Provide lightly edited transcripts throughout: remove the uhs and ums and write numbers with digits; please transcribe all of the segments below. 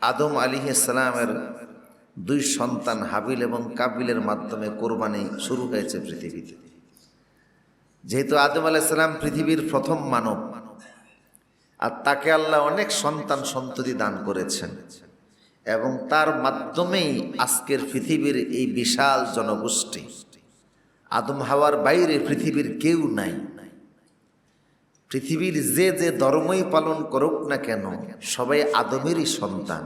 আদম আলাইহিস সালামের দুই সন্তান হাবিল এবং কাবিলের মাধ্যমে কোরবানি শুরু হয়েছে পৃথিবীতে। যেহেতু আদম আলাইহিস সালাম পৃথিবীর প্রথম মানব, আর তাকে আল্লাহ অনেক সন্তান সন্ততি দান করেছেন, এবং তার মাধ্যমেই আজকের পৃথিবীর এই বিশাল জনগোষ্ঠী। আদম হাওয়ার বাইরে পৃথিবীর কেউ নাই। পৃথিবীর যে যে ধর্মই পালন করুক না কেন, সবাই আদমেরই সন্তান।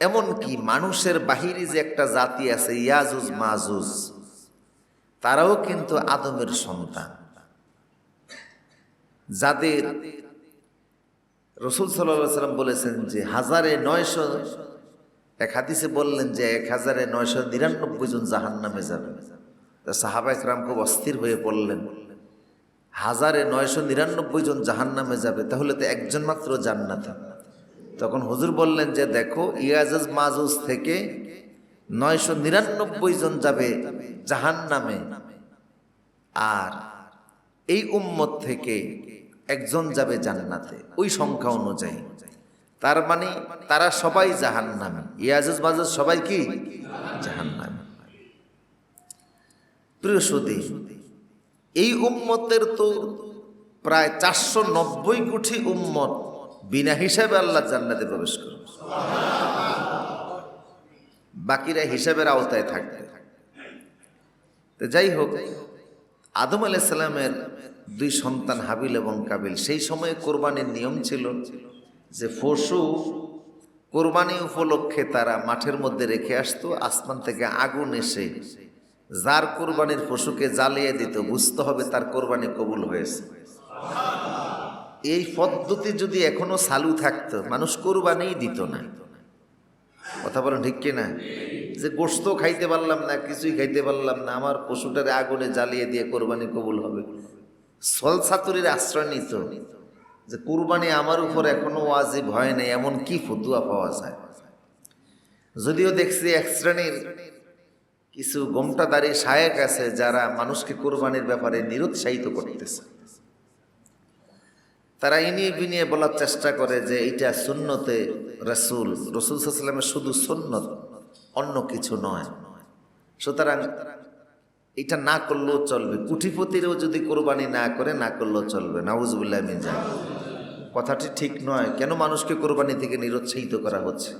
এমনকি মানুষের বাহিরে যে একটা জাতি আছে ইয়াজুজ মাজুজ, তারাও কিন্তু আদমের সন্তান, যাদের রাসূল সাল্লাল্লাহু আলাইহি ওয়াসাল্লাম বলেছেন যে 1900, এক হাদিসে বললেন যে 1999 জন জাহান্নামে যাবে। সাহাবা ইকরাম খুব অস্থির হয়ে পড়লেন, 1999 জন জাহান্নামে যাবে, তাহলে তো একজন মাত্র জান্নাতে। তখন হুজুর বললেন যে দেখো, ইয়াজুজ মাজুজ থেকে 999 জন যাবে জাহান্নামে, আর এই উম্মত থেকে একজন যাবে জান্নাতে, ওই সংখ্যা অনুযায়ী। তার মানে তারা সবাই জাহান্নামী। ইয়াজুজ মাজুজ সবাই কি জাহান্নামী। প্রিয় সুধী, এই উম্মতের তো প্রায় 490 কোটি উম্মত বিনা হিসাবে আল্লাহ জান্নাতে প্রবেশ করবে, বাকিরা হিসাবের আওতায় থাকবে। তো যাই হোক, আদম আলাইহিস সালামের দুই সন্তান হাবিল এবং কাবিল, সেই সময়ে কোরবানির নিয়ম ছিল যে পশু কোরবানি উপলক্ষে তারা মাঠের মধ্যে রেখে আসতো, আসমান থেকে আগুন এসে যার কোরবানির পশুকে জ্বালিয়ে দিত, বুঝতে হবে তার কোরবানি কবুল হয়েছে। এই পদ্ধতি যদি এখনো চালু থাকতো, মানুষ কোরবানিই দিত না। কথা বলেন ঠিক কিনা? যে গোশত খাইতে পারলাম না, কিছুই খাইতে পারলাম না, আমার পশুটারে আগুনে জ্বালিয়ে দিয়ে কোরবানি কবুল হবে। সলসাতুরির আশ্রয় নিত যে কোরবানি আমার উপর এখনো ওয়াজিব হয় নাই, এমন কি ফতুয়া পাওয়া যায়। যদিও দেখছি এক শ্রেণীর কিছু গোমটাদারি শায়েক আছে যারা মানুষকে কোরবানির ব্যাপারে নিরুৎসাহিত করতেছে। তারা ইনিয়ে বিনিয়ে বলার চেষ্টা করে যে এটা সুন্নতে রাসূল সাল্লাল্লাহু আলাইহি ওয়াসাল্লামের শুধু সুন্নত, অন্য কিছু নয়। সুতরাং এটা না করলেও চলবে, কুটিপতিরও যদি কোরবানি না করে, না করলেও চলবে। নাউজুবিল্লাহ মিন যালিক। কথাটি ঠিক নয়। কেন মানুষকে কোরবানি থেকে নিরুৎসাহিত করা হচ্ছে?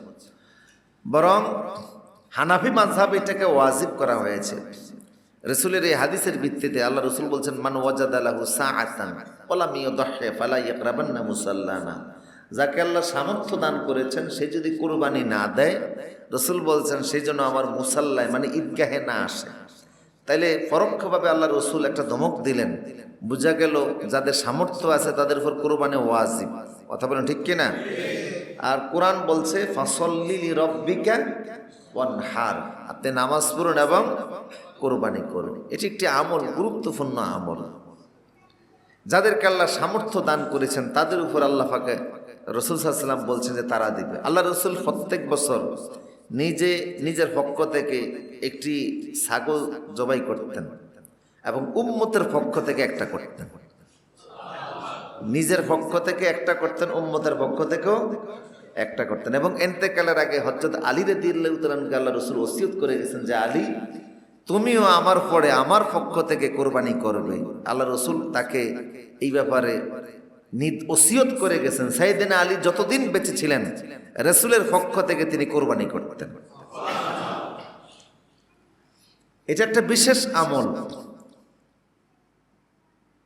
বরং হানাফি মাযহাব এটাকে ওয়াজিব করা হয়েছে। রাসূলের এই হাদিসের ভিত্তিতে আল্লাহ রাসূল বলছেন, মান ওয়াজাদা লাহু সাআতান ওয়ালাম ইয়াদহি ফালা ইয়াকরাবান্না মুসাল্লানা। যাকে আল্লাহ সামর্থ্য দান করেছেন, সে যদি কোরবানি না দেয়, রাসূল বলছেন সেই জন্য আমার মুসাল্লায় মানে ঈদগাহে না আসে। তাইলে পরোক্ষভাবে আল্লাহ রাসূল একটা ধমক দিলেন। বোঝা গেল যাদের সামর্থ্য আছে তাদের উপর কোরবানি ওয়াজিব। কথা বলেন ঠিক কিনা? আর কোরআন বলছে ফাসল্লি লিরাব্বিকা ওয়ানহার, আপনি নামাজ পড়ুন এবং কোরবানি করুন। এটি একটি আমল, গুরুত্বপূর্ণ আমল। যাদেরকে আল্লাহ সামর্থ্য দান করেছেন তাদের উপর আল্লাহ পাকে রাসূল সাল্লাল্লাহু আলাইহি ওয়াসাল্লাম বলছেন যে তারা দিবে। আল্লাহ রাসূল প্রত্যেক বছর নিজের পক্ষ থেকে একটি ছাগল জবাই করতেন এবং উম্মতের পক্ষ থেকে একটা করতেন। নিজের পক্ষ থেকে একটা করতেন, উম্মতের পক্ষ থেকেও একটা করতেন। এবং ইন্তেকালের আগে হযরত আলী রাদিয়াল্লাহু তাআলা আনহু আল্লাহ রাসূল ওসিয়ত করে গেছেন যে আলী, তুমিও আমার পরে আমার পক্ষ থেকে কোরবানি করবে। আল্লাহ রাসূল তাকে এই ব্যাপারে ওসিয়ত করে গেছেন। সাইয়েদনা আলী যতদিন বেঁচে ছিলেন, রাসূলের পক্ষ থেকে তিনি কোরবানি করতেন। এটা একটা বিশেষ আমল।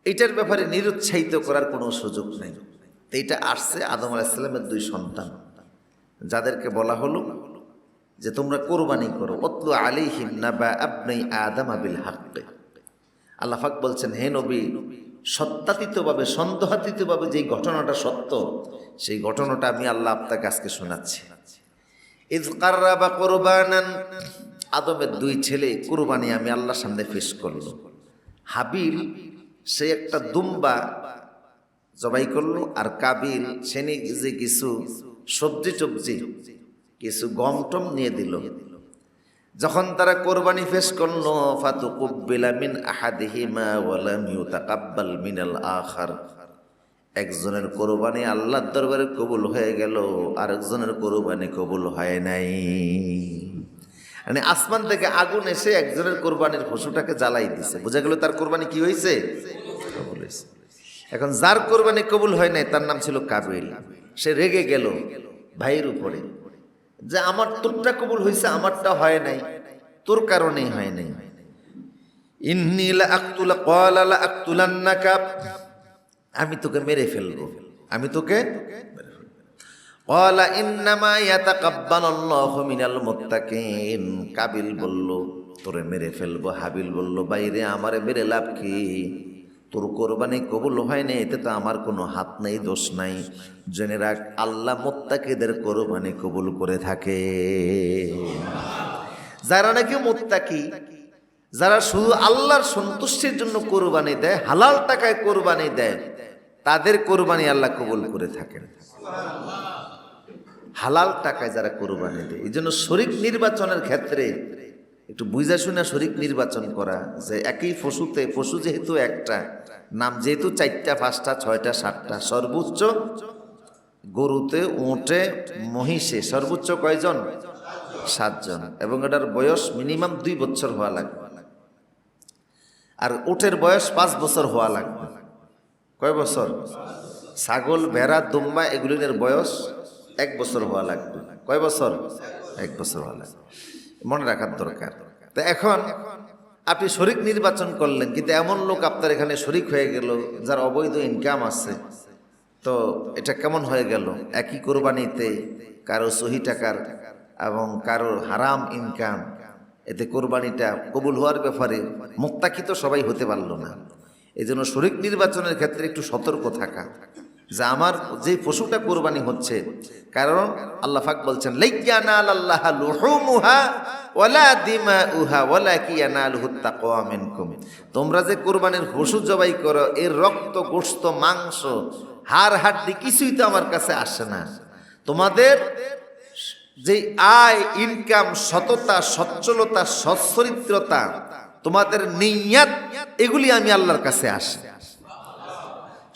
এটার ব্যাপারে নিরুৎসাহিত করার কোনো সুযোগ নেই। তো এটা আসছে আদম আলাইহিস সালামের দুই সন্তান, যাদেরকে বলা হলো যে তোমরা কোরবানি করো। উতলু আলাইহিম নাবা আবনাই আদম বিল হাক্ক। আল্লাহ পাক বলছেন, হে নবী, সত্যাতীতভাবে সন্দেহাতীতভাবে যেই ঘটনাটা সত্য, সেই ঘটনাটা আমি আল্লাহ আপনাকে আজকে শোনাচ্ছি। ইয কাররাবা কুরবানান, আদমের দুই ছেলে কুরবানি আমি আল্লাহর সামনে পেশ করলো। হাবিল সে একটা দুম্বা জবাই করলো, আর কাবিল সে নিজে কিছু সবজি টবজি, কিছু গম টম নিয়ে দিল। যখন তারা কোরবানি পেশ করলো, ফাতুকুব্বিলা মিন আহাদিহিমা ওয়া লাম ইউতাকাব্বাল মিনাল আখার, একজনের কোরবানি আল্লাহর দরবারে কবুল হয়ে গেল, আরেকজনের কোরবানি কবুল হয় নাই। মানে আসমান থেকে আগুন এসে একজনের কোরবানির পশুটাকে জ্বালাই দিছে, বোঝা গেল তার কোরবানি কি হয়েছে, কবুল হয়েছে। এখন যার কোরবানি কবুল হয় নাই তার নাম ছিল কাবিল। সে রেগে গেল ভাইয়ের উপরে যে আমার তোরটা কবুল হয়েছে, আমারটা হয় নাই, তোর কারণেই হয় নাই। ইন্নী লা আকতুলা ক্বালা লা আকতুলান্নাকা, আমি তোকে মেরে ফেলবো, আমি তোকে মেরে ফেলবো। ক্বালা ইন্নামা ইয়াতাকাব্বালুল্লাহু মিনাল মুত্তাকিন, কাবিল বলল তোরে মেরে ফেলবো। হাবিল বলল বাইরে আমারে মেরে লাভ কি, তোর কোরবানি কবুল হয় না, এতে তো আমার কোনো হাত নেই, দোষ নাই। জেনে রাখ আল্লাহ মুত্তাকিদের কোরবানি কবুল করে থাকে। যারা নাকি মুত্তাকি, যারা শুধু আল্লাহর সন্তুষ্টির জন্য কোরবানি দেয়, হালাল টাকায় কোরবানি দেয়, তাদের কোরবানি আল্লাহ কবুল করে থাকেন। হালাল টাকায় যারা কোরবানি দেয়, এই জন্য শরীক নির্বাচনের ক্ষেত্রে একটু বুঝা শুনে শরীক নির্বাচন করা, যে একই পশুতে, পশু যেহেতু একটা, নাম যেহেতু 4টা 5টা 6টা 7টা, সর্বোচ্চ গরুতে, উটে, মহিষে সর্বোচ্চ কয়জন, 7 জন, এবং এটার বয়স মিনিমাম 2 বছর হওয়া লাগবে। আর উটের বয়স 5 বছর হওয়া লাগবে। কয় বছর? ছাগল, ভেড়া, দুম্বা এগুলির বয়স 1 বছর হওয়া লাগবে। কয় বছর? 1 বছর হওয়া লাগবে, মনে রাখার দরকার। তো এখন আপনি শরীক নির্বাচন করলেন, কিন্তু এমন লোক আপনার এখানে শরীক হয়ে গেল যার অবৈধ ইনকাম আছে, তো এটা কেমন হয়ে গেল? একই কোরবানিতে কারো সহি টাকার এবং কারো হারাম ইনকাম, এতে কোরবানিটা কবুল হওয়ার ব্যাপারে মুত্তাকি তো সবাই হতে পারল না। এই জন্য শরীক নির্বাচনের ক্ষেত্রে একটু সতর্ক থাকা, যে আমার যে পশুটা কোরবানি হচ্ছে, কারণ আল্লাহ পাক বলছেন লাইয়ানালাল্লাহা লুহুমুহা ওয়ালা দিমাউহা ওয়ালাকিন ইয়ানালুহুত তাকওয়া মিনকুম, তোমরা যে কোরবানির পশু জবাই করো, এর রক্ত, গোশত, মাংস, হাড় হাড্ডি কিছুই তো আমার কাছে আসে না। তোমাদের যে আয়, ইনকাম, সততা, সচ্ছলতা, সচ্চরিত্রতা, তোমাদের নিয়ত, এগুলি আমি আল্লাহর কাছে আসে।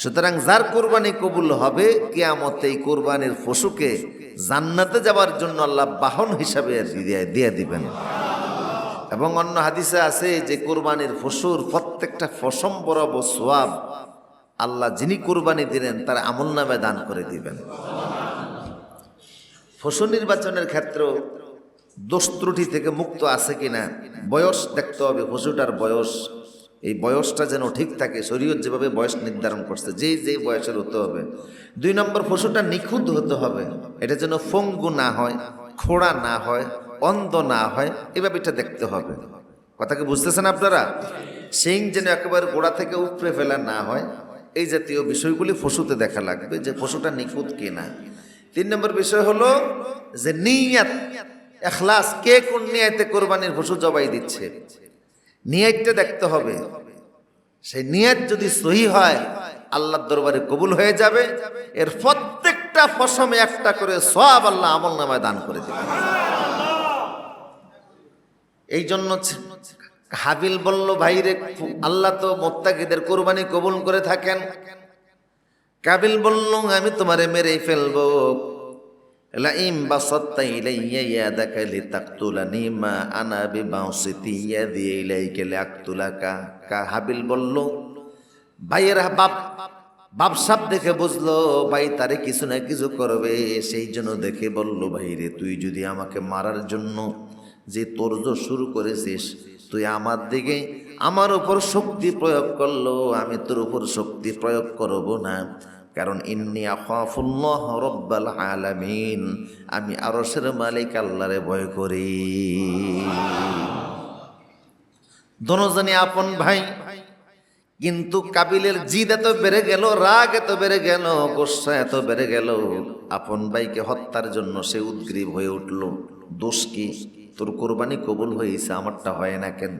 সুতরাং যার কোরবানি কবুল হবে, কিয়ামতে এই কোরবানির পশুকে জান্নাতে যাওয়ার জন্য আল্লাহ বাহন হিসাবে দিয়ে দিবেন। এবং অন্য হাদিসে আছে যে কোরবানির পশুর প্রত্যেকটা পশম বরাবর সওয়াব আল্লাহ যিনি কোরবানি দিলেন তার আমলনামে দান করে দিবেন। পশু নির্বাচনের ক্ষেত্রে দোষ ত্রুটি থেকে মুক্ত আছে কিনা বয়স দেখতে হবে, পশুটার বয়স, এই বয়সটা যেন ঠিক থাকে। শরীয়ত যেভাবে বয়স নির্ধারণ করছে, যে বয়সের হতে হবে। 2 নম্বর, পশুটা নিখুঁত হতে হবে, এটা যেন ফঙ্গু না হয়, খোড়া না হয়, অন্ধ না হয়, এভাবে এটা দেখতে হবে। কথা কি বুঝতেছেন আপনারা? শিং যেন একেবারে গোড়া থেকে উপড়ে ফেলা না হয়, এই জাতীয় বিষয়গুলি পশুতে দেখা লাগবে যে পশুটা নিখুঁত কিনা। 3 নম্বর বিষয় হলো যে নিয়ত, ইখলাস, কে কোন নিয়তে কোরবানির পশু জবাই দিচ্ছে, নিয়তটা দেখতে হবে। সেই নিয়ত যদি সহি হয়, আল্লাহর দরবারে কবুল হয়ে যাবে। এর প্রত্যেকটা পশমে একটা করে সওয়াব আল্লাহ আমলনামায় দান করে দিবেন। এই জন্য হাবিল বলল ভাইরে, আল্লাহ তো মুত্তাকিদের কোরবানি কবুল করে থাকেন। কাবিল বলল আমি তোমারে মেরে ফেলবো। লাইম বাসাত্তা ইলাইয়া ইয়াদাকা লিতাকতুলানি মা আনা বিবাসিতি ইয়াদি ইলাইকা লিআকতুলাকা। হাবিল বলল ভাইয়ের বাপ সাপ দেখে বুঝলো ভাই তারে কিছু না কিছু করবে, সেই জন্য দেখে বলল ভাইরে তুই যদি আমাকে মারার জন্য যে তোরজোর শুরু করেছিস, তুই আমার দিকে, আমার উপর শক্তি প্রয়োগ করলো, আমি তোর উপর শক্তি প্রয়োগ করব না। কারণ ইন্নী আখাফুল্লাহ রাব্বাল আলামিন, আমি আরশের মালিক আল্লাহরে ভয় করি। দোনোজনই আপন ভাই, কিন্তু কাবিলের জিদ এত বেড়ে গেল, রাগ এত বেড়ে গেল, গোসা এত বেড়ে গেল, আপন ভাইকে হত্যার জন্য সে উদ্গ্রীব হয়ে উঠল। দোষ কি? তোর কোরবানি কবুল হয়েছে, আমারটা হয় না কেন?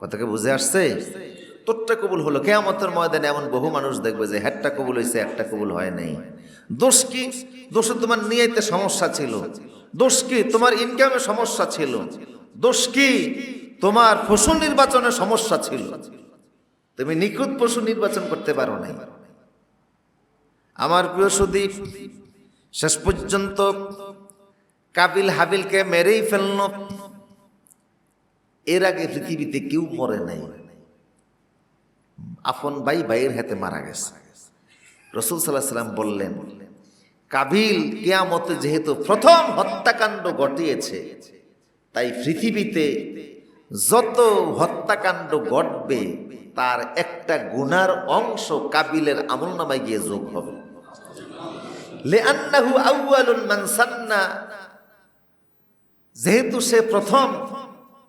কথাকে বুঝে আসছে? তোরটা কবুল হলো, কিয়ামতের ময়দানে এমন বহু মানুষ দেখবে যে হ্যাটটা কবুল হয়েছে, একটা কবুল হয় নাই। দোষ কি? দোষ তোমার নিয়তে সমস্যা ছিল। দোষ কি? তোমার ইনকামে সমস্যা ছিল। দোষ কি? তোমার পশু নির্বাচনে সমস্যা ছিল। তুমি নিখুঁত পশু নির্বাচন করতে পারো নাই। আমার প্রিয় সুদী, শেষ পর্যন্ত কাবিল হাবিলকে মেরেই ফেলল। এর আগে পৃথিবীতে কেউ মরে নাই, আপন ভাই ভাইয়ের হাতে মারা গেছে। রাসূল সাল্লাল্লাহু আলাইহি ওয়াসাল্লাম বললেন, কাবিল কিয়ামতে যেহেতু প্রথম হত্যাকাণ্ড ঘটিয়েছে, তাই পৃথিবীতে যত হত্যাকাণ্ড ঘটবে তার একটা গুনার অংশ কাবিলের আমলনামায় গিয়ে যোগ হবে। লিআন্নাহু আউয়ালুন মান সান্না, যেহেতু সে প্রথম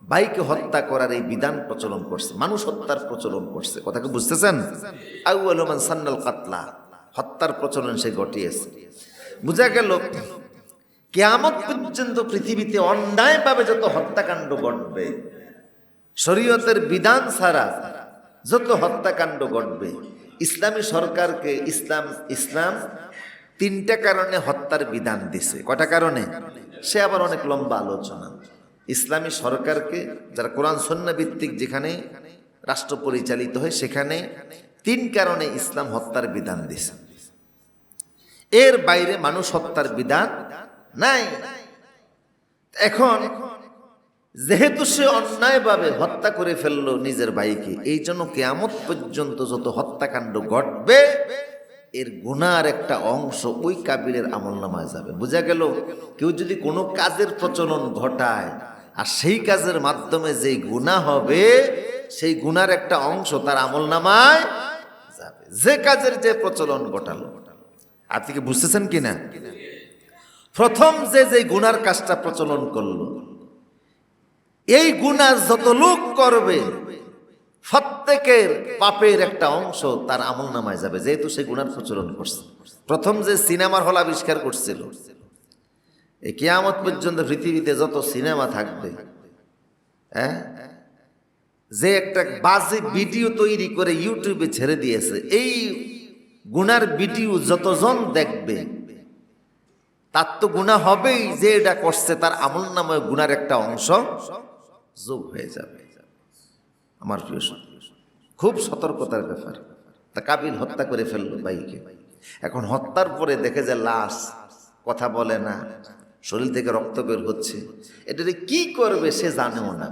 ভাইকে হত্যা করার এই বিধান প্রচলন করছে, মানুষ হত্যার প্রচলন করছে। কথা কি বুঝতেছেন? আউয়ালু মান সান্নাল কাতলা, হত্যার প্রচলন সে ঘটিয়েছে। বুঝা গেল কিয়ামত পর্যন্ত পৃথিবীতে অন্যায়ভাবে যত হত্যাকাণ্ড ঘটবে, শরীয়তের বিধান ছাড়া যত হত্যাকাণ্ড ঘটবে, ইসলামী সরকারকে ইসলাম তিনটা কারণে হত্যার বিধান দিছে। কয়টা কারণে? সে আবার অনেক লম্বা আলোচনা। ইসলামী সরকারকে, যারা কোরআন সুন্নাহ ভিত্তিক যেখানে রাষ্ট্র পরিচালিত হয়, সেখানে তিন কারণে ইসলাম হত্যার বিধান দিছে। এর বাইরে মানুষ হত্যার বিধান নাই। এখন যেহেতু সে অন্যায়ভাবে হত্যা করে ফেললো নিজের ভাইকে, এই জন্য কিয়ামত পর্যন্ত যত হত্যাকাণ্ড ঘটবে এর গুনার একটা অংশ ওই কাবিলের আমলনামায় যাবে। বোঝা গেল, কেউ যদি কোনো কাজের প্রচলন ঘটায় আর সেই কাজের মাধ্যমে যেই গুনাহ হবে, সেই গুনার একটা অংশ তার আমলনামায় যাবে, যে কাজের যে প্রচলন ঘটালো। আপনি কি বুঝতেছেন কিনা? প্রথম যে গুনার কাজটা প্রচলন করলো, এই গুনাহ যত লোক করবে প্রত্যেকের পাপের একটা অংশ তার আমলনামায় যাবে, যেহেতু সে গুনার প্রচলন করছে। প্রথম যে সিনেমার হল আবিষ্কার করছিল, এই কিয়ামত পর্যন্ত পৃথিবীতে যত সিনেমা থাকবে, হ্যাঁ, যে একটা বাজে ভিডিও তৈরি করে ইউটিউবে ছেড়ে দিয়েছে, এই গুনার ভিডিও যতজন দেখবে তার তো গুনাহ হবেই, যে এটা করছে তার আমলনামায় গুনার একটা অংশ যোগ হয়ে যাবে। আমার প্রিয়, খুব সতর্কতার ব্যাপার। তা কাবিল হত্যা করে ফেললো ভাইকে। এখন হত্যার পরে দেখে যে লাশ কথা বলে না, শরীর থেকে রক্ত বের হচ্ছে, এটারে কি করবে সে জানেও না।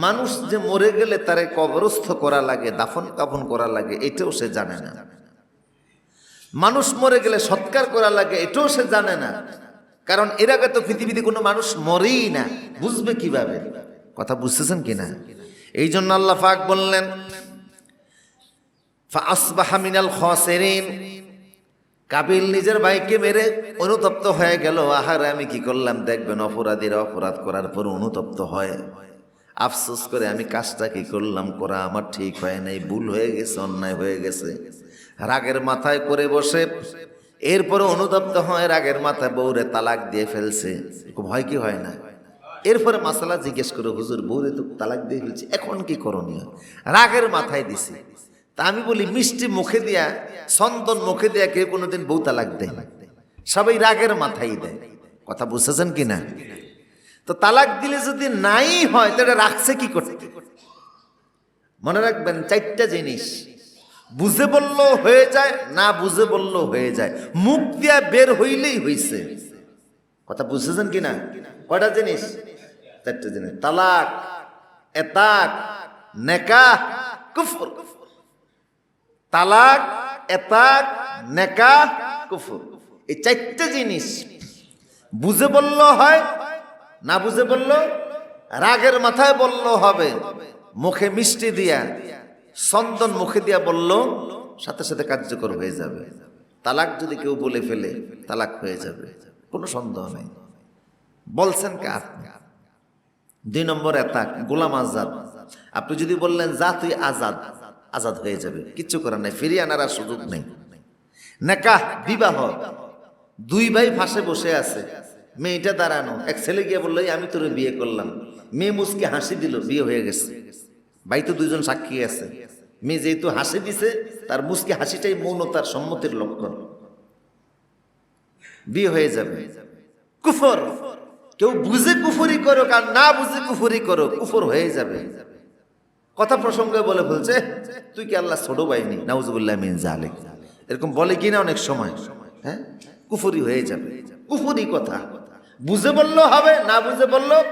মানুষ যে মরে গেলে তারে কবরস্থ করা লাগে, দাফন কাফন করা লাগে, এটাও সে জানে না। মানুষ মরে গেলে সৎকার করা লাগে, এটাও সে জানে না। কারণ এর আগে তো পৃথিবীতে কোনো মানুষ মরেই না, বুঝবে কিভাবে? কথা বুঝতেছেন কিনা? এই জন্য আল্লাহ পাক বললেন, ফাআসবাহা মিনাল খাসিরিন, কাবিল নিজের ভাইকে মেরে অনুতপ্ত হয়ে গেল। আহারে আমি কি করলাম? দেখবেন অপরাধীরা অপরাধ করার পর অনুতপ্ত হয়, আফসোস করে আমি কাজটা কি করলাম, করা আমার ঠিক হয় নাই, ভুল হয়ে গেছে, অন্যায় হয়ে গেছে। রাগের মাথায় করে বসে, এরপরে অনুতপ্ত হয়, রাগের মাথায় বউরে তালাক দিয়ে ফেলছে। ভয় কি হয় না? এরপরে মাসালা জিজ্ঞেস করে, হুজুর বউরে তো তালাক দিয়ে ফেলছি, এখন কি করণীয়? রাগের মাথায় দিছি। তা আমি বলি, মিষ্টি মুখে দিয়া, চন্দন মুখে দিয়া কেউ কোনোদিন বউ তালাক দেয়? সবাই রাগের মাথায় দেয়। কথা বুঝতেছেন কিনা? তো তালাক দিলে যদি নাই হয়, তাহলে রাখছে কি করতে? মনে রাখবেন, চারটা জিনিস বুঝে বললেও হয়ে যায়, না বুঝে বললেও হয়ে যায়, মুখ দিয়া বের হইলেই হইছে। কথা বুঝতেছেন কিনা? কয়টা জিনিস? চারটা জিনিস। তালাক, এতাক, নেকাহ, কুফর। তালাক, এতাক, নেকাহ, কুফর, এই চারটা জিনিস বুঝে বললেও হয়, না বুঝে বললেও, রাগের মাথায় বললেও হবে, মুখে মিষ্টি দিয়া, চন্দন মুখে দিয়া বললো, সাথে সাথে কার্যকর হয়ে যাবে। তালাক যদি কেউ বলে ফেলে, তালাক হয়ে যাবে, কোনো সন্দেহ নেই। বলছেন কার? 2 নম্বর এতাক, গোলাম আজাদ। আপনি যদি বললেন যা তুই আজাদ, আজাদ হয়ে যাবে, কিচ্ছু করার নাই, ফিরিয়ে আনার আর সুযোগ নেই। নেকাহ, বিবাহ। 2 ভাই ফাঁসে বসে আছে, মেয়েটা দাঁড়ানো, এক ছেলে গিয়ে বললো আমি তোর বিয়ে করলাম, মেয়ে মুচকে হাসি দিল, বিয়ে হয়ে গেছে। ভাই তো 2জন সাক্ষী আছে, মেয়ে যেহেতু হাসি দিছে, তার মুচকে হাসিটাই মৌনতার সম্মতির লক্ষণ, বিয়ে হয়ে যাবে। কুফর, কেউ বুঝে কুফরি করো আর না বুঝে কুফরি করো, কুফর হয়ে যাবে। কথা প্রসঙ্গে বলে বলছে, তুই কি আল্লাহ ছোট ভাইনি? নাউজুবিল্লাহ মিন জালিক। এরকম বলে কিনা অনেক সময়, হ্যাঁ, কুফরি হয়ে যাবে, কুফরি কথা বুঝে বললেও হবে, না বুঝে বললেও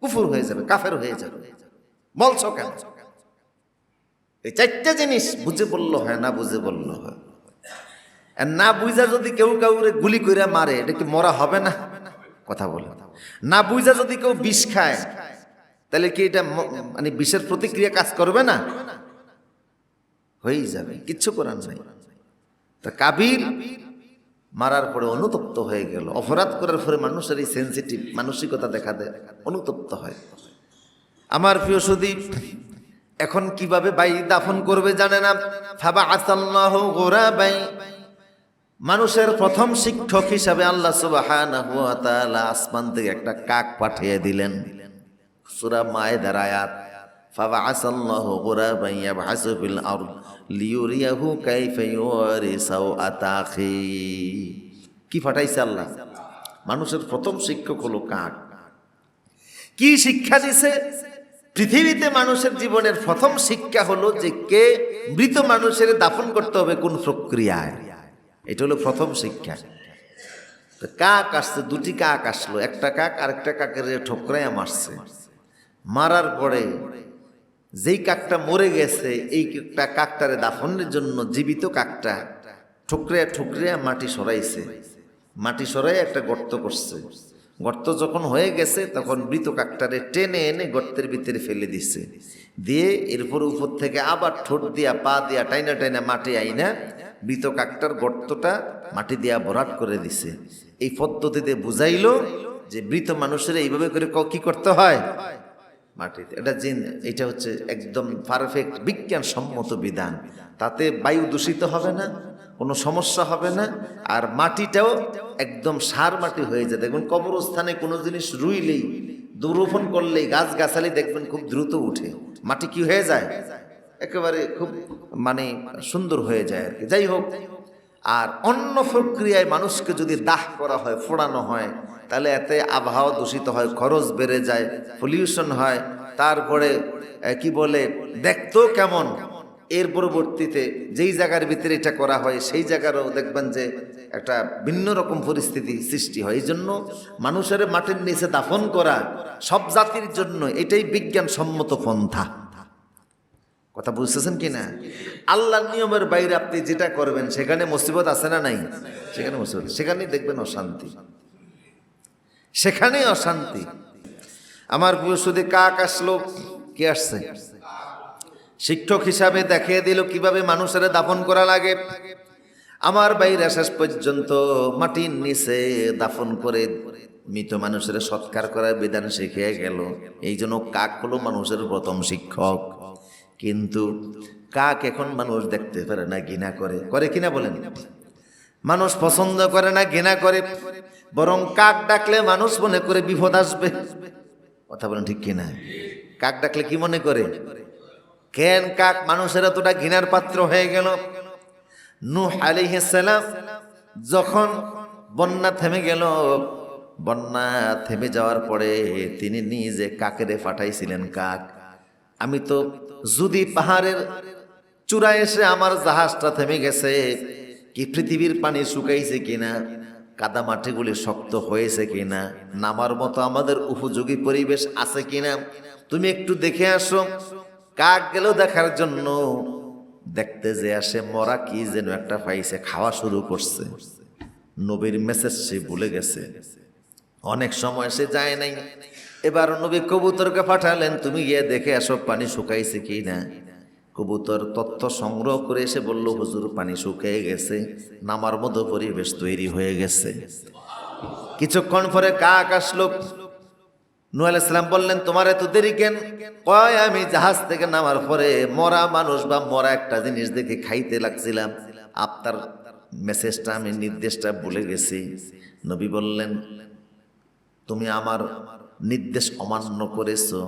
কুফর হয়ে যাবে, কাফের হয়ে যাবে। বলছো কেন? এই চারটা জিনিস বুঝে বললো হয়, না বুঝে বললো হয়। আর না বুঝা যদি কেউ কাউরে গুলি করে মারে, এটা কি মরা হবে না? কথা বলে। না বুঝা যদি কেউ বিষ খায়, তাহলে কি এটা মানে বিষের প্রতিক্রিয়া কাজ করবে না? হয়েই যাবে, কিচ্ছু করার নাই। তা কাবিল মারার পরে অনুতপ্ত হয়ে গেল। অপরাধ করার পরে মানুষের এই সেন্সিটিভ মানসিকতা দেখা দেয়, অনুতপ্ত হয়। আমার প্রিয় সুদী, এখন কিভাবে ভাই দাফন করবে জানে না। ফাবাআসাল্লাহু গুরাবাই, মানুষের প্রথম শিক্ষক হিসাবে আল্লাহ সুবহানাহু ওয়া তাআলা আসমান থেকে একটা কাক পাঠিয়ে দিলেন। সূরা মায়েদার আয়াত, ফাবাআসাল্লাহু গুরাবান ইয়াবহাসু ফিল আরদ লিয়ুরিয়াহু কাইফা ইউরি সাওআতা আখি। কি পাঠাইছে আল্লাহ? মানুষের প্রথম শিক্ষক হলো কাক। কি শিক্ষা দিছে? পৃথিবীতে মানুষের জীবনের প্রথম শিক্ষা হলো যে কে মৃত মানুষের দাফন করতে হবে কোন প্রক্রিয়ায়, এটা হলো প্রথম শিক্ষা। কাক আসছে, দুটি কাক আসলো, একটা কাক আরেকটা কাকের ঠোকরাইয়া মারছে। মারার পরে যেই কাকটা মরে গেছে, এই কাকটারে দাফনের জন্য জীবিত কাকটা ঠুকরিয়া ঠুকরিয়া মাটি সরাইছে। মাটি সরাই একটা গর্ত করছে। গর্ত যখন হয়ে গেছে, তখন মৃত কাকটারে টেনে এনে গর্তের ভিতরে ফেলে দিছে। দিয়ে এরপর উপর থেকে আবার ঠোঁট দিয়া পা দিয়া টাইনা টাইনা মাটি আইনা মৃত কাকটার গর্তটা মাটি দিয়া ভরাট করে দিছে। এই পদ্ধতিতে বুঝাইলো যে মৃত মানুষের এইভাবে করে কি করতে হয় মাটিতে। এটা জিন, এটা হচ্ছে একদম পারফেক্ট বিজ্ঞানসম্মত বিধান। তাতে বায়ু দূষিত হবে না, কোনো সমস্যা হবে না, আর মাটিটাও একদম সার মাটি হয়ে যায়। দেখবেন কবরস্থানে কোনো জিনিস রুইলেই, দুরোপণ করলেই, গাছ গাছালি দেখবেন খুব দ্রুত উঠে, মাটি কি হয়ে যায় একেবারে খুব মানে সুন্দর হয়ে যায় আর কি। যাই হোক, আর অন্য প্রক্রিয়ায় মানুষকে যদি দাহ করা হয়, ফোড়ানো হয়, তাহলে এতে আবহাওয়া দূষিত হয়, খরচ বেড়ে যায়, পলিউশন হয়, তারপরে কি বলে দেখতেও কেমন। এর পরবর্তীতে যেই জায়গার ভিতরে এটা করা হয়, সেই জায়গারও দেখবেন যে একটা ভিন্ন রকম পরিস্থিতি সৃষ্টি হয়। এই জন্য মানুষের মাটির নিচে দাফন করা সব জাতির জন্য এটাই বিজ্ঞানসম্মত পন্থা। কথা বুঝতেছেন কিনা? আল্লাহর নিয়মের বাইরে আপনি যেটা করবেন সেখানে মুসিবত আছে না নাই? সেখানে মুসিবত, সেখানেই দেখবেন অশান্তি, সেখানেই অশান্তি। আমার প্রিয় সুদী, কাক আসলো, কি আসছে? শিক্ষক হিসাবে দেখিয়ে দিল কিভাবে মানুষের দাফন করা লাগে। আমার বাইরে শেষ পর্যন্ত মাটির নিচে দাফন করে মৃত মানুষের সৎকার করার বিধান শিখিয়ে গেল। এই জন্য কাক হলো মানুষের প্রথম শিক্ষক। কিন্তু কাক এখন মানুষ দেখতে পারে না, ঘৃণা করে। করে কিনা বলেন? মানুষ পছন্দ করে না, ঘৃণা করে। বরং কাক ডাকলে মানুষ মনে করে বিপদ আসবে। কথা বলেন ঠিক কিনা? কাক ডাকলে কি মনে করে? কেন কাক মানুষের এতটা ঘৃণার পাত্র হয়ে গেল? নূহ আলাইহিস সালাম যখন বন্যা থেমে গেল, বন্যা থেমে যাওয়ার পরে তিনি নিজে কাকেরে পাঠাইছিলেন, কাক আমি তো যদি পাহাড়ের চূড়ায় এসে আমার জাহাজটা থেমে গেছে, কি পৃথিবীর পানি শুকাইছে কিনা, কাদা মাটিগুলি শক্ত হয়েছে কিনা, নামার মতো আমাদের উপযোগী পরিবেশ আছে কিনা, তুমি একটু দেখে আসো। কাক গেল দেখার জন্য। দেখতে যে আসে মরা কি যেন একটা পাইছে, খাওয়া শুরু করছে। নবীর মেসেজ সে ভুলে গেছে, অনেক সময় সে যায় নাই। এবার নবী কবুতরকে পাঠালেন, তুমি গিয়ে দেখে আসো পানি শুকাইছে কি না। কবুতর তথ্য সংগ্রহ করে এসে বলল, হুজুর পানি শুকিয়ে গেছে, নামার মতো পরিবেশ তৈরি হয়ে গেছে। কিছুক্ষণ পরে কাক আসলো। নূহ আলাইহিস সালাম বললেন, তোমার এত দেরি কেন? কয়, আমি জাহাজ থেকে নামার পরে মরা মানুষ বা মরা একটা জিনিস দেখে খাইতে লাগছিলাম, আপনার মেসেজটা, আমি নির্দেশটা ভুলে গেছি। নবী বললেন, তুমি আমার নির্দেশ অমান্য করেছো,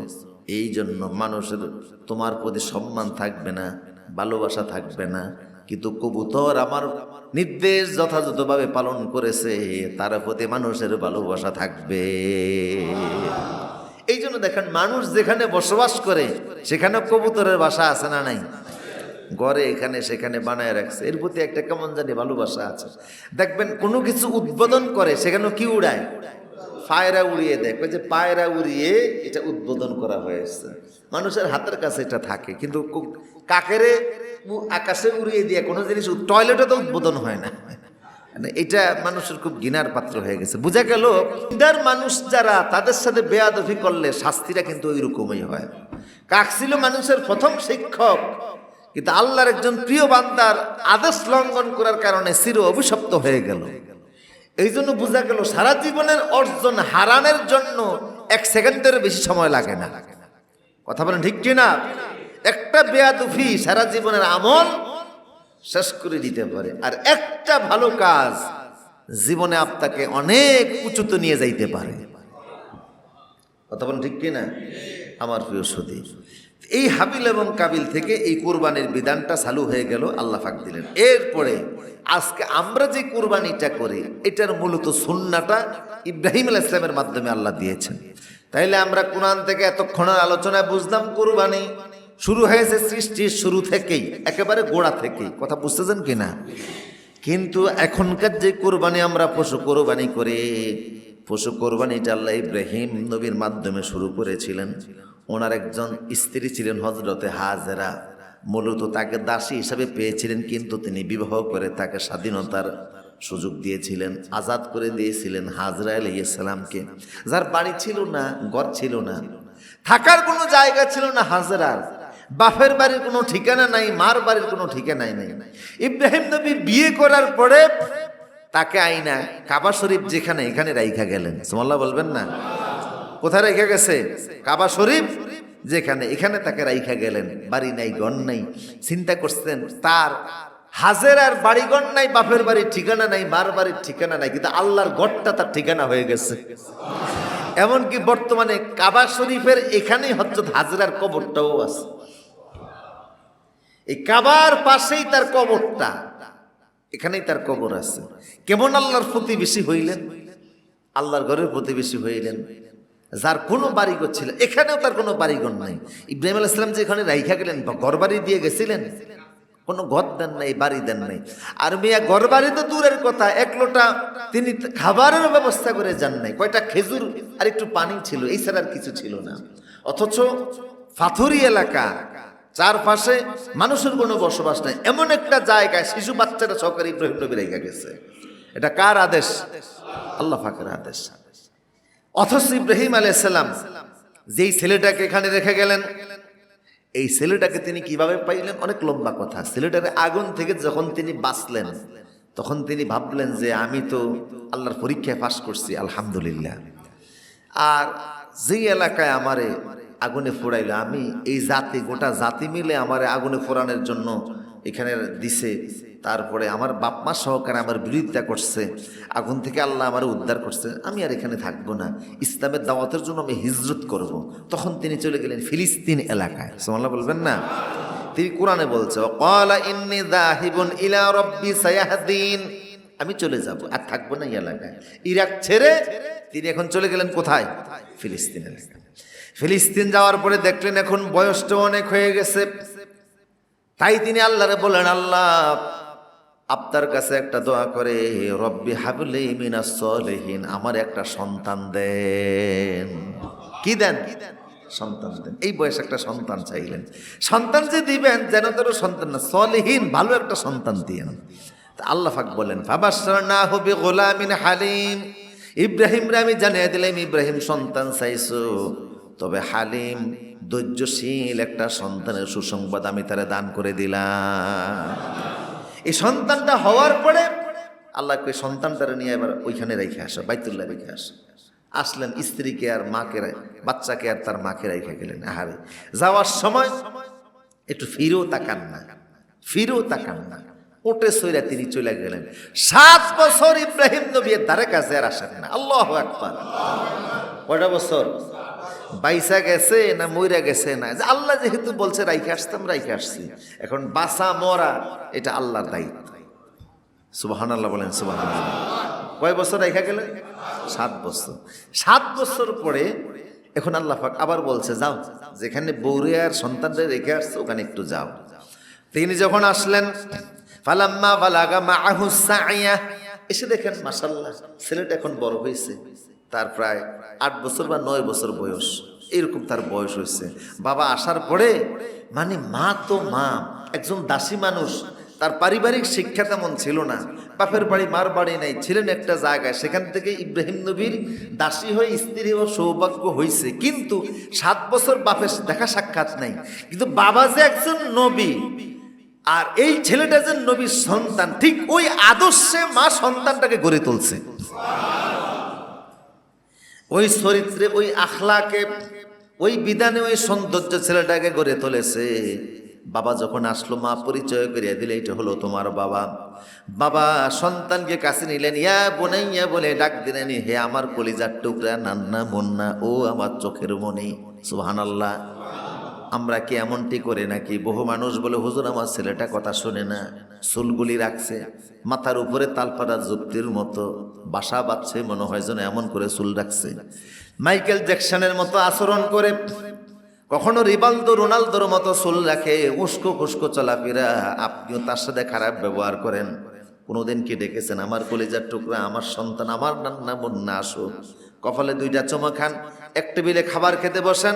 এই জন্য মানুষের তোমার প্রতি সম্মান থাকবে না, ভালোবাসা থাকবে না। কিন্তু কবুতর আমার নির্দেশ যথাযথভাবে পালন করেছে, তার প্রতি মানুষের ভালোবাসা থাকবে। এই জন্য দেখেন, মানুষ যেখানে বসবাস করে সেখানে কবুতরের বাসা আছে না নাই? ঘরে এখানে সেখানে বানায় রাখছে, এর প্রতি একটা কেমন জানি ভালোবাসা আছে। দেখবেন কোনো কিছু উদ্বোধন করে সেখানে কি উড়ায়, পায়রা উড়িয়ে দেয়, যে পায়রা উড়িয়ে এটা উদ্বোধন করা হয়েছে। মানুষের হাতের কাছে এটা থাকে, কিন্তু কাকেরে আকাশে উড়িয়ে দিয়ে কোনো জিনিস, টয়লেটে তো উদ্বোধন হয় না। এটা মানুষের খুব ঘৃণার পাত্র হয়ে গেছে। বোঝা গেল ইদার মানুষ যারা, তাদের সাথে বেয়াদবি করলে শাস্তিটা কিন্তু ওই রকমই হয়। কাক ছিল মানুষের প্রথম শিক্ষক, কিন্তু আল্লাহর একজন প্রিয় বান্দার আদেশ লঙ্ঘন করার কারণে চির অভিশপ্ত হয়ে গেল। এই জন্য বোঝা গেল সারা জীবনের অর্জন হারানোর জন্য 1 সেকেন্ডের বেশি সময় লাগে না। কথা বলেন ঠিক কিনা? একটা বেয়াদবি সারা জীবনের আমল শেষ করে দিতে পারে, আর একটা ভালো কাজ জীবনে আপনাকে অনেক উঁচুতে নিয়ে যাইতে পারে। কথা বলেন ঠিক কিনা আমার প্রিয় সুধী? এই হাবিল এবং কাবিল থেকে এই কুরবানির বিধানটা চালু হয়ে গেল, আল্লাহ পাক দিলেন। এরপরে আজকে আমরা যে কুরবানিটা করি, এটার মূলত সুন্নাটা ইব্রাহিম আলাইহিস সালামের মাধ্যমে আল্লাহ দিয়েছেন। তাইলে আমরা কোরআন থেকে এতক্ষণের আলোচনায় বুঝলাম কুরবানি শুরু হয়েছে সৃষ্টির শুরু থেকেই, একেবারে গোড়া থেকেই। কথা বুঝতেছেন কিনা? কিন্তু এখনকার যে কুরবানি আমরা পশু কোরবানি করে, পশু কোরবানিটা আল্লাহ ইব্রাহিম নবীর মাধ্যমে শুরু করেছিলেন। ওনার একজন স্ত্রী ছিলেন হযরতে হাজেরা, মূলত তাকে দাসী হিসাবে পেয়েছিলেন, কিন্তু তিনি বিবাহ করে তাকে স্বাধীনতার সুযোগ দিয়েছিলেন, আজাদ করে দিয়েছিলেন হাজরা আলাইহিস সালামকে, যার বাড়ি ছিল না, ঘর ছিল না, থাকার কোনো জায়গা ছিল না। হাজরার বাপের বাড়ির কোনো ঠিকানা নাই, মার বাড়ির কোনো ঠিকানাই নাই। ইব্রাহিম নবী বিয়ে করার পরে তাকে আইনা কাবা শরীফ যেখানে, এখানে রাইখা গেলেন। সুবহানাল্লাহ বলবেন না? কোথায় রাইখা গেছে? কাবা শরীফ যেখানে, এখানে তাকে রাইখা গেলেন। বাড়ি নাই, ঘর নাই। চিন্তা করছেন তার হাজেরার বাড়িঘর নাই, বাপের বাড়ির ঠিকানা নাই, মার বাড়ির ঠিকানা নাই, কিন্তু আল্লাহর ঘরটা তার ঠিকানা হয়ে গেছে। এমনকি বর্তমানে কাবা শরীফের এখানেই হযরত হাজেরার কবরটাও আছে। এই কাবার পাশেই তার কবরটা, এখানেই তার কবর আছে। কেমন আল্লাহর প্রতিবেশী হইলেন, আল্লাহর ঘরের প্রতিবেশী হইলেন। যার কোনো বাড়িঘর ছিল, এখানেও তার কোনো বাড়িঘর নাই। ইব্রাহিম আলাইহিস সালাম যে এখানে রাইখা গেলেন, ঘর বাড়ি দিয়ে গেছিলেন, কোনো ঘর দেন নাই, বাড়ি দেন নাই। আর মিয়া ঘর বাড়ি তো দূরের কথা, এক লোটা তিনি খাবারের ব্যবস্থা করে যান নাই। কয়টা খেজুর আর একটু পানি ছিল, এই ছাড়া আর কিছু ছিল না। অথচ পাথুরি এলাকা, চারপাশে মানুষের কোনো বসবাস নাই, এমন একটা জায়গায় শিশু বাচ্চারা সহকারে ইব্রাহিম নবী রেখে গেছে। এটা কার আদেশ? আল্লাহ পাকের আদেশ। অথচ ইব্রাহিম আলাইহিস সালাম যেই ছেলেটাকে এখানে রেখে গেলেন, এই ছেলেটাকে তিনি কিভাবে পাইলেন? অনেক লম্বা কথা। ছেলেটাকে আগুন থেকে যখন তিনি বাঁচলেন, তখন তিনি ভাবলেন যে আমি তো আল্লাহর পরীক্ষায় পাস করছি, আলহামদুলিল্লাহ। আর যেই এলাকায় আমারে আগুনে পোড়াইলো, আমি এই জাতি, গোটা জাতি মিলে আমারে আগুনে পোড়ানোর জন্য এখানে দিছে, তারপরে আমার বাপ মা সহকারে আমার বিরোধিতা করছে, আগুন থেকে আল্লাহ আমার উদ্ধার করছে, আমি আর এখানে থাকবো না, ইসলামের দাওয়াতের জন্য আমি হিজরত করব। তখন তিনি চলে গেলেন ফিলিস্তিন এলাকায়। সুবহানাল্লাহ বলবেন না? তিনি কোরআনে বলছে, ক্বালা ইন্নী যাহিবুন ইলা রাব্বি সায়াহদিন, আমি চলে যাব, আর থাকবো না এই এলাকায়। ইরাক ছেড়ে তিনি এখন চলে গেলেন কোথায়? ফিলিস্তিন এলাকায়। ফিলিস্তিন যাওয়ার পরে দেখলেন এখন বয়সটা অনেক হয়ে গেছে, তাই তিনি আল্লাহরে বলেন, আল্লাহ আপনার কাছে একটা দোয়া করে, রব্বি হাবলি মিনাস সলিহিন, আমার একটা সন্তান দেন। কি দেন? সন্তান দেন। এই বয়সে একটা সন্তান চাইলেন। সন্তান যে দিবেন, যেন তার সন্তান না, সলিহিন, ভালো একটা সন্তান দিয়েন। আল্লাহ পাক বলেন, ফাবাশশারনাহু বিগুলামিন হালিম, ইব্রাহিমরে আমি জানিয়ে দিলাম, ইব্রাহিম সন্তান চাইছো, তবে হালিম, ধৈর্যশীল একটা সন্তানের সুসংবাদ আমি তারে দান করে দিলাম। এই সন্তানটা হওয়ার পরে আল্লাহ কই সন্তানটারে নিয়ে এবার ওইখানে রেখে আসো, বাইতুল্লাহ রেখে আসো। আসলেন, স্ত্রীকে আর মাকে, বাচ্চাকে আর তার মাকে রেখে গেলেন। আহারে, যাওয়ার সময় একটু ফিরেও তাকান না, ফিরেও তাকান না, ওটে সইরা তিনি চলে গেলেন। 7 বছর ইব্রাহিম নবী এর ধারে কাছে আর আসেন না। আল্লাহু আকবার। কয়টা বছর? বাইসা গেছে না মইরা গেছে না, যে আল্লাহ যেহেতু বলছে রাইখে আসতাম, রাইখে আসছি। এখন বাঁচা মরা এটা আল্লাহর দায়িত্ব। সুবহানাল্লাহ বলেন, সুবহানাল্লাহ। কয় বছর রাইখা গেলেন? 7 বছর। 7 বছর পরে এখন আল্লাহ পাক আবার বলছে, যাও, যেখানে বউরে আর সন্তানরা রেখে আসছে ওখানে একটু যাও। তিনি যখন আসলেন, ফালাম্মা বালাগা মাআহু সাইয়া, এসে দেখেন মাশাআল্লাহ ছেলেটা এখন বড় হয়েছে, তার প্রায় 8 বছর বা 9 বছর বয়স, এরকম তার বয়স হয়েছে। বাবা আসার পরে মানে মা তো মা, একজন দাসী মানুষ, তার পারিবারিক শিক্ষা তেমন ছিল না, বাপের বাড়ি মার বাড়ি নাই, ছিলেন একটা জায়গায়, সেখান থেকে ইব্রাহিম নবীর দাসী হয়ে স্ত্রী ও সৌভাগ্য হয়েছে। কিন্তু 7 বছর বাপের দেখা সাক্ষাৎ নাই, কিন্তু বাবা যে একজন নবী আর এই ছেলেটা যে নবীর সন্তান, ঠিক ওই আদর্শে মা সন্তানটাকে গড়ে তুলছে, ওই চরিত্রে, ওই আখলাকে, ওই বিধানে, ওই সৌন্দর্য ছেলেটাকে গড়ে তুলেছে। বাবা যখন আসলো, মা পরিচয় করিয়া দিলে, এটা হলো তোমার বাবা। বাবা সন্তানকে কাছে নিলেন, ইয়া বোনাইয়া বলে ডাক দিলেন, হে আমার কলিজার টুকরা, নান্না মুন্না, ও আমার চোখের মনি। সুবহানাল্লাহ। আমরা কি এমনটি করে নাকি? বহু মানুষ বলে, হুজুর আমার ছেলেটা কথা শোনে না, চুলগুলি রাখছে মাথার উপরে তালপাড়া যুক্তির মতো, বাসা বাঁধছে, মনে হয় যেন এমন করে চুল রাখছে, মাইকেল জ্যাকসনের মতো আচরণ করে, কখনো রিবালদো রোনালদোর মতো চুল রাখে, উস্কো খুস্কো চলাফেরা, আপনিও তার সাথে খারাপ ব্যবহার করেন। কোনোদিন কি ডেকেছেন, আমার কলিজার টুকরা, আমার সন্তান, আমার নান্না মুন্না, আসো, কপালে 2টা চুমা খান, এক টেবিলে খাবার খেতে বসেন,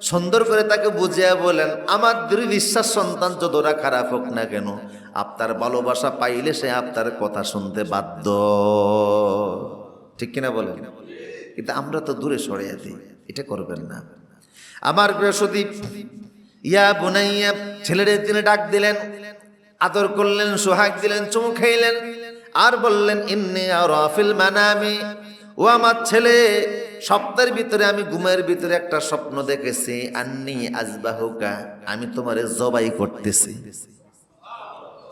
সুন্দর করে তাকে বুঝিয়ে বলেন, আমার দৃঢ় বিশ্বাস সন্তান যতটা খারাপ হোক না কেন, আপনার ভালোবাসা পাইলে সে আপনার কথা শুনতে বাধ্য। ঠিক কিনা বলেন? কিন্তু আমরা তো দূরে সরিয়ে দিই, এটা করবেন না। আমার প্রিয় সুদীপ, ইয়া বুনাইয়া, ছেলেরে তিনি ডাক দিলেন, আদর করলেন, সোহাগ দিলেন, চুমু খাইলেন, আর বললেন, ইন্নী আরা ফিল মানামি, ও আমার ছেলে, স্বপ্নের ভিতরে, আমি ঘুমের ভিতরে একটা স্বপ্ন দেখেছি, আন্নী আজবাহুকা, আমি তোমারে জবাই করতেছি।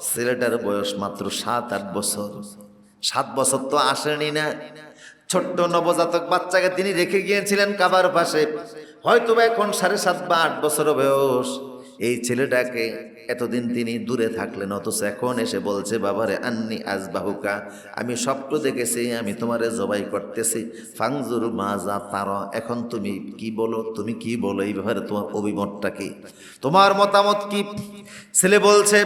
ছেলেটার বয়স মাত্র 7-8 বছর। 7 বছর তো আসেনি না, ছোট্ট নবজাতক বাচ্চাকে তিনি রেখে গিয়েছিলেন কাবার পাশে, হয়তো এখন 7.5 বা 8 বছর বয়স। এই ছেলেটাকে এতদিন তিনি দূরে থাকলেন, অথচ এখন এসে বলছে, বাবারে আন্নি আজবাহুকা, আমি স্বপ্ন দেখেছি, আমি তোমারে জবাই করতেছি, ফাংজুর মাজা তারা, এখন তুমি কি বলো, তুমি কি বলো, এই ব্যাপারে তোমার অভিমতটা কি, তোমার মতামত কি? ছেলে বলছে,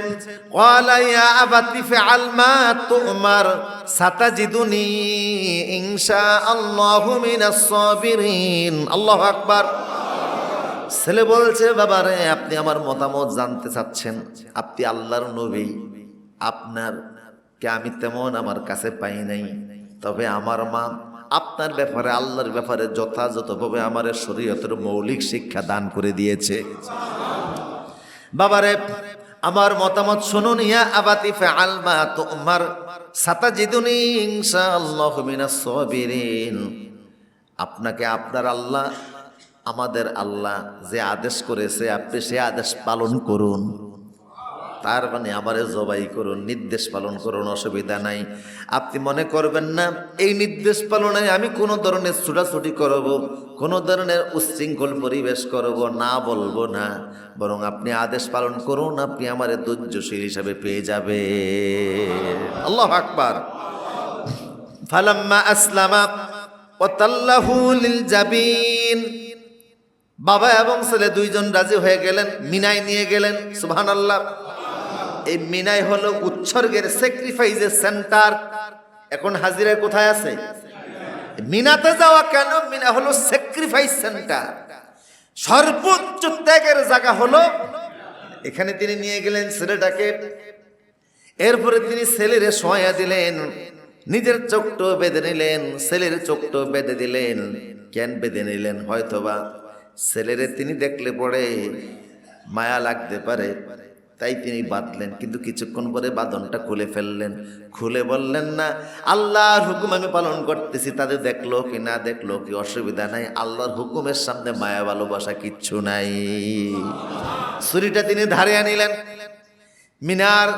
ক্বালা ইয়া আবাতি ফাআল মা তুমার সাতাজিদুনি ইনশাআল্লাহু মিনাস সাবিরিন। আল্লাহু আকবার। ছেলে বলছে, বাবারে আপনি আমার মতামত জানতে চাচ্ছেন, আপনি আল্লাহর নবী, আপনার কে আমি তেমন আমার কাছে পাই নাই, তবে আমার মা আপনার ব্যাপারে, আল্লাহর ব্যাপারে যথাযথভাবে আমার শরীয়তের মৌলিক শিক্ষা দান করে দিয়েছে। বাবারে আমার মতামত শুনুন, ইয়া আবাতি ফাআল মা তুমার সাতাজিদুনি ইনশাআল্লাহু মিনাস সাবিরিন। আপনাকে আপনার আল্লাহ, আমাদের আল্লাহ যে আদেশ করেছে, আপনি সে আদেশ পালন করুন, তার মানে আমারে জবাই করুন, নির্দেশ পালন করুন, অসুবিধা নাই। আপনি মনে করবেন না এই নির্দেশ পালনে আমি কোনো ধরনের ছুটাছুটি করব, কোনো ধরনের উচ্ছৃঙ্খল পরিবেশ করব না, বলবো না, বরং আপনি আদেশ পালন করুন, আপনি আমারে ধৈর্যশীল হিসাবে পেয়ে যাবে। আল্লাহু আকবার। ফালাম্মা আসলামা ওয়া তাল্লাহু লিল জাবিন, বাবা এবং ছেলে 2 জন রাজি হয়ে গেলেন, মিনায় নিয়ে গেলেন। সুবহানাল্লাহ। এই মিনাই হলো উৎসর্গের, স্যাক্রিফাইসের সেন্টার। এখন হাজিরা কোথায় আছে? মিনাতে যাওয়া কেন? মিনা হলো স্যাক্রিফাইস সেন্টার, সর্বোচ্চ ত্যাগের জায়গা হলো এখানে। তিনি নিয়ে গেলেন ছেলেটাকে, এরপরে তিনি ছেলেরে শোয়া দিলেন, নিজের চোখটো বেঁধে নিলেন, ছেলের চোখটো বেঁধে দিলেন। কেন বেঁধে নিলেন? হয়তোবা ছেলেরে তিনি দেখলে পরে মায়া লাগতে পারে, তাই তিনি বাঁধলেন। কিন্তু কিছুক্ষণ পরে বাঁধনটা খুলে ফেললেন, খুলে বললেন, না, আল্লাহর হুকুম আমি পালন করতেছি, তাদের দেখলো কি না দেখলো কি অসুবিধা নাই, আল্লাহর হুকুমের সামনে মায়া ভালোবাসা কিচ্ছু নাই। ছুরিটা তিনি ধারিয়া নিলেন। মিনার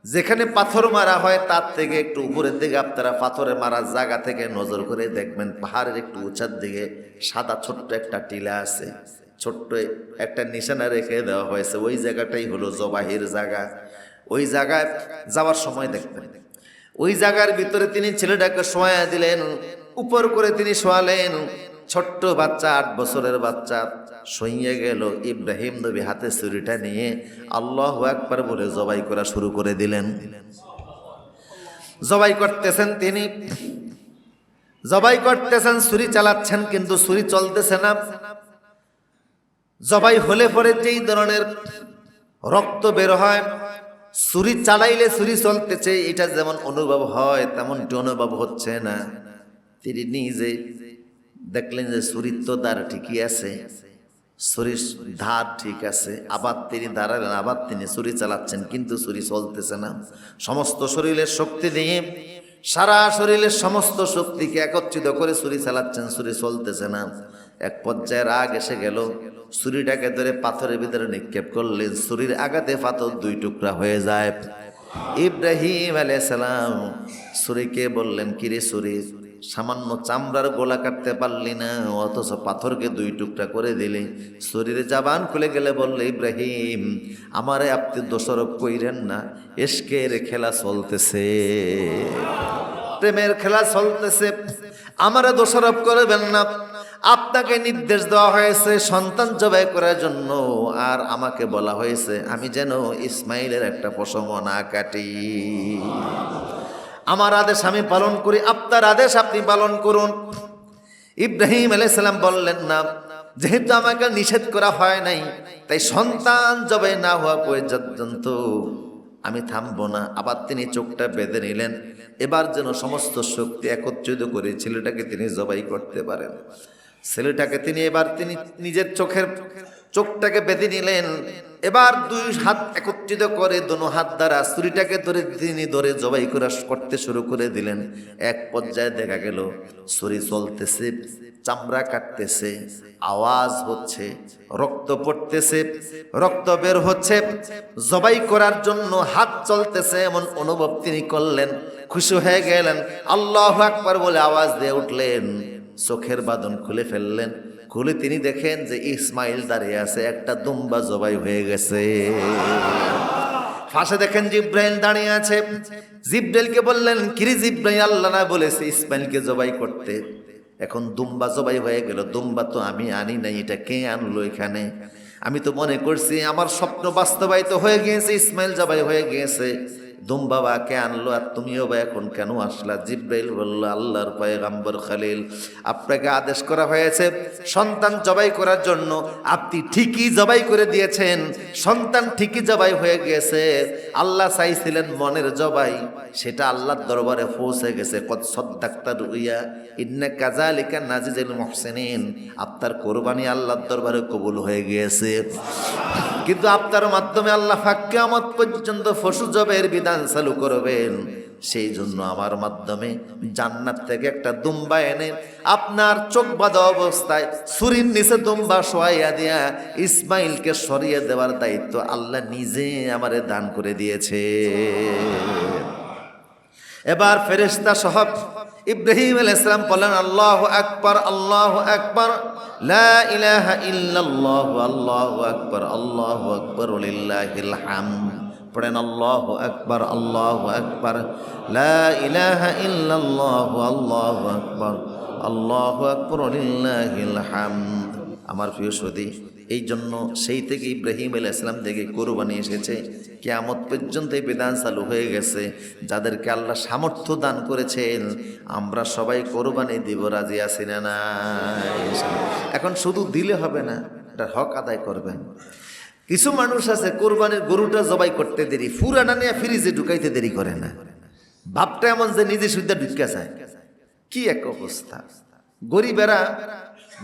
যেখানে পাথর মারা হয় তার থেকে একটু উপরের দিকে, আপনারা পাথরে মারার জায়গা থেকে নজর করে দেখবেন, পাহাড়ের একটু উঁচার দিকে সাদা ছোট্ট একটা টিলা আছে, ছোট্ট একটা নিশানা রেখে দেওয়া হয়েছে, ওই জায়গাটাই হলো জবাহির জায়গা। ওই জায়গায় যাওয়ার সময় দেখবেন, ওই জায়গার ভিতরে তিনি ছেলেটাকে শোয়া দিলেন, উপর করে তিনি শোয়ালেন, ছোট্ট বাচ্চা, 8 বছরের বাচ্চা শুইয়ে গেল। ইব্রাহিম নবী হাতে ছুরিটা নিয়ে আল্লাহু আকবার বলে জবাই করা শুরু করে দিলেন। জবাই করতেছেন তিনি, জবাই করতেছেন, ছুরি চালাচ্ছেন, কিন্তু ছুরি চলতেছে না। জবাই হলে পরে যেই ধরনের রক্ত বের হয়, ছুরি চালাইলে ছুরি চলতেছে, এটা যেমন অনুভব হয় তেমনটি অনুভব হচ্ছে না। তিনি নিজে দেখলেন যে ছুরির তো ধার ঠিকই আছে, ছুরির ধার ঠিক আছে। আবার তিনি দাঁড়ালেন, আবার তিনি ছুরি চালাচ্ছেন, কিন্তু ছুরি চলতেছে না। সমস্ত শরীরের শক্তি দিয়ে, সারা শরীরের সমস্ত শক্তিকে একত্রিত করে ছুরি চালাচ্ছেন, ছুরি চলতেছে না। এক পর্যায়ে রাগ এসে গেল, ছুরিটাকে ধরে পাথরের ভিতরে নিক্ষেপ করলেন। ছুরির আঘাতে পাথর 2 টুকরা হয়ে যায়। ইব্রাহিম আলাইহিস সালাম ছুরিকে বললেন, কিরে ছুরি, সামান্য চামড়ার গোলা কাটতে পারলি না, অথচ পাথরকে 2 টুকরা করে দিলে। শরীরে জবান খুলে গেলে বললে, ইব্রাহিম আমারে আপনি দোষারোপ কইরেন না, ইশকের খেলা চলতেছে, প্রেমের খেলা চলতেছে, আমারে দোষারোপ করবেন না। আপনাকে নির্দেশ দেওয়া হয়েছে সন্তান জবাই করার জন্য, আর আমাকে বলা হয়েছে আমি যেন ইসমাইলের একটা পশম না কাটি। আমার আদেশ আমি পালন করি, আপনার আদেশ আপনি পালন করুন। ইব্রাহিম আলাইহিস সালাম বললেন, না, যেহেতু আমাকে নিষেধ করা হয় নাই, তাই সন্তান জবাই না হওয়া পর্যন্ত আমি থামবো না। আবার তিনি চোখটা বেঁধে নিলেন, এবার যেন সমস্ত শক্তি একত্রিত করে ছেলেটাকে তিনি জবাই করতে পারেন। ছেলেটাকে তিনি এবার তিনি নিজের চোখটাকে বেঁধে নিলেন। এবার 2 হাত একত্রিত করে দোনো হাত দ্বারা ছুরিটাকে ধরে তিনি ধরে জবাই করতে শুরু করে দিলেন। এক পর্যায়ে দেখা গেল ছুরি চলতেছে, চামড়া কাটতেছে, আওয়াজ হচ্ছে, রক্ত পড়তেছে, রক্ত বের হচ্ছে। জবাই করার জন্য হাত চলতেছে এমন অনুভব তিনি করলেন। খুশি হয়ে গেলেন, আল্লাহু আকবার বলে আওয়াজ দিয়ে উঠলেন। চোখের বাঁধন খুলে ফেললেন। খুলে তিনি দেখেন যে ইসমাইল দাঁড়িয়ে আছে, একটা দুম্বা জবাই হয়ে গেছে। পাশে দেখেন জিব্রাইল দাঁড়িয়ে আছে। জিব্রাইলকে বললেন, কিরে জিব্রাইল, আল্লাহ না বলেছে ইসমাইলকে জবাই করতে, এখন দুম্বা জবাই হয়ে গেল। দুম্বা তো আমি আনি নাই, এটা কে আনলো এখানে? আমি তো মনে করছি আমার স্বপ্ন বাস্তবায়িত হয়ে গিয়েছে, ইসমাইল জবাই হয়ে গিয়েছে। দুম্বা বা কে আনলো, আর তুমিও বা এখন কেন আসলা? জিব্রাইল বলল, আল্লাহর পয়গম্বর খলিল, আপনাকে আদেশ করা হয়েছে সন্তান জবাই করার জন্য, আপনি ঠিকই জবাই করে দিয়েছেন, সন্তান ঠিকই জবাই হয়ে গিয়েছে। আল্লাহ চাইছিলেন মনের জবাই, সেটা আল্লাহর দরবারে পৌঁছে গেছে। কদ সাদ্দাকতা রুইয়া ইন্না কাযালিকা নাজিজুল মুহসিনিন, আপনার কোরবানি আল্লাহর দরবারে কবুল হয়ে গিয়েছে। কিন্তু আপনার মাধ্যমে আল্লাহ কিয়ামত পর্যন্ত পশু জবাইয়ের বিধান চালু করবেন। সেই জন্য আমার মাধ্যমে জান্নাত থেকে একটা দুম্বা এনে আপনার চোখ বাঁধা অবস্থায় ছুরির নিচে দুম্বা শোয়াইয়া দিয়া ইসমাইলকে সরিয়ে দেওয়ার দায়িত্ব আল্লাহ নিজে আমারে দান করে দিয়েছে। এবার ফেরেশতা সহ ইব্রাহিম আলাইহিস সালাম বলেন, আল্লাহু আকবার, আল্লাহু আকবার, লা ইলাহা ইল্লাল্লাহু, আল্লাহু আকবার, আল্লাহু আকবার, লিল্লাহিল হামদ। পড়েন আল্লাহু আকবার, আল্লাহু আকবার, লা ইলাহা ইল্লাল্লাহু, আল্লাহু আকবার, আল্লাহু আকবার, লিল্লাহিল হামদ। আমার প্রিয় সুধী, এই জন্য সেই থেকে ইব্রাহিম আলাইহিস সালাম থেকে কোরবানি এসেছে, কিয়ামত পর্যন্ত এই বিধান চালু হয়ে গেছে। যাদেরকে আল্লাহ সামর্থ্য দান করেছেন, আমরা সবাই কোরবানি দিব, রাজি আছি না নাই? এখন শুধু দিলে হবে না, এটার হক আদায় করবেন। কিছু মানুষ আছে কোরবানির গরুটা জবাই করতে দেরি, ফুরানা নিয়ে ফ্রিজে ঢুকাইতে দেরি করে না। ভাবটা এমন যে নিজে সুদ্ধা ঢুকা যায়। কি এক অবস্থা! গরিবেরা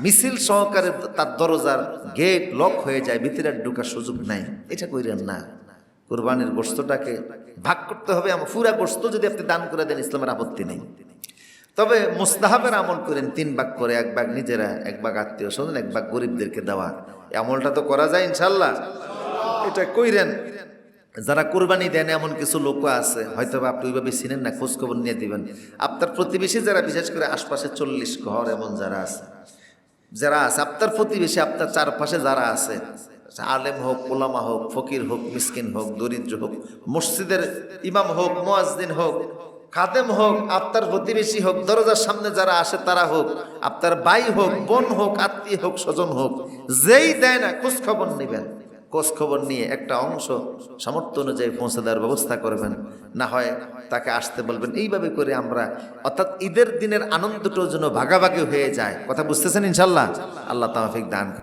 মিছিল সহকারে তার দরজার গেট লক হয়ে যায়, ভিতরে ঢোকার সুযোগ নাই। এটা কইরেন না। কোরবানির গোশতটাকে ভাগ করতে হবে। পুরা গোশত যদি আপনি দান করে দেন, ইসলামের আপত্তি নেই। তবে মুস্তাহাবের আমল করেন, 3 ভাগ করে, 1 ভাগ নিজেরা, 1 ভাগ আত্মীয় স্বজন, 1 ভাগ গরিবদেরকে দেওয়া। এই আমলটা তো করা যায় ইনশাল্লাহ। এটা কইরেন। যারা কোরবানি দেন এমন কিছু লোক আছে, হয়তো আপনি ওইভাবে চিনেন না, খোঁজখবর নিয়ে দিবেন। আপনার প্রতিবেশী যারা, বিশেষ করে আশপাশে 40 ঘর এমন যারা আছে, আপনার প্রতিবেশী, আপনার চারপাশে যারা আছে, আলেম হোক, ওলামা হোক, ফকির হোক, মিসকিন হোক, দরিদ্র হোক, মসজিদের ইমাম হোক, মুয়াজ্জিন হোক, খাদেম হোক, আপনার প্রতিবেশী হোক, দরজার সামনে যারা আসে তারা হোক, আপনার ভাই হোক, বোন হোক, আত্মীয় হোক, স্বজন হোক, যেই দেয় না খোঁজ খবর নেবেন। খোঁজ খবর নিয়ে একটা অংশ সামর্থ্য অনুযায়ী পৌঁছে দেওয়ার ব্যবস্থা করবেন, না হয় তাকে আসতে বলবেন। এইভাবে করে আমরা, অর্থাৎ ঈদের দিনের আনন্দটাও যেন ভাগাভাগি হয়ে যায়। কথা বুঝতেছেন ইনশাল্লাহ? আল্লাহ তাওফিক দান করুন।